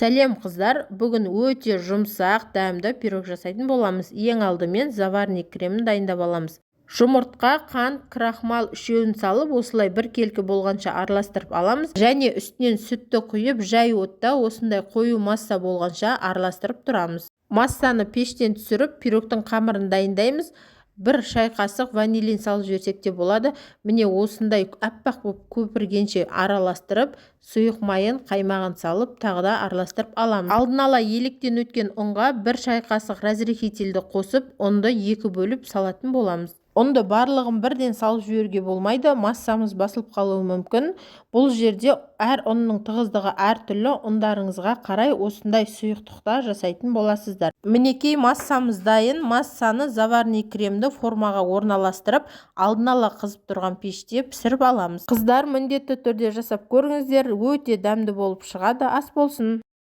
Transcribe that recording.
Сәлем қыздар, бүгін өте жұмсақ, дәмді пирог жасайтын боламыз. Ең алдымен заварник кремін дайындап аламыз. Жұмыртқа, қант, крахмал үшеуін салып, осылай бір келкі болғанша араластырып аламыз. Және үстінен сүтті құйып, жай отта осындай қою масса болғанша араластырып тұрамыз. Массаны пештен түсіріп, пирогтың қамырын дайындаймыз. Бір шай қасық ванилин салып жіберсек те болады. Міне осындай аппақ болып көпіргенше араластырып, сұйық майын, қаймағын салып, тағы да араластырып аламыз. Алдын ала електен өткен ұнға бір шай қасық разрыхительді қосып, ұнды екі бөліп салатын боламыз. Ұнды барлығын бірден салып жіберуге болмайды, массамыз басылып қалуы мүмкін. Бұл жерде әр ұнның тығыздығы әртүрлі, ұндарыңызға қарай осындай сұйықтықта жасайтын боласыздар. Мінекей массамыз дайын. Массаны заварник кремді формаға орналастырып, алдын ала қызып тұрған пеште пісіріп аламыз. Қыздар, міндетті түрде жасап көріңіздер, өте дәмді болып шығады. Ас болсын!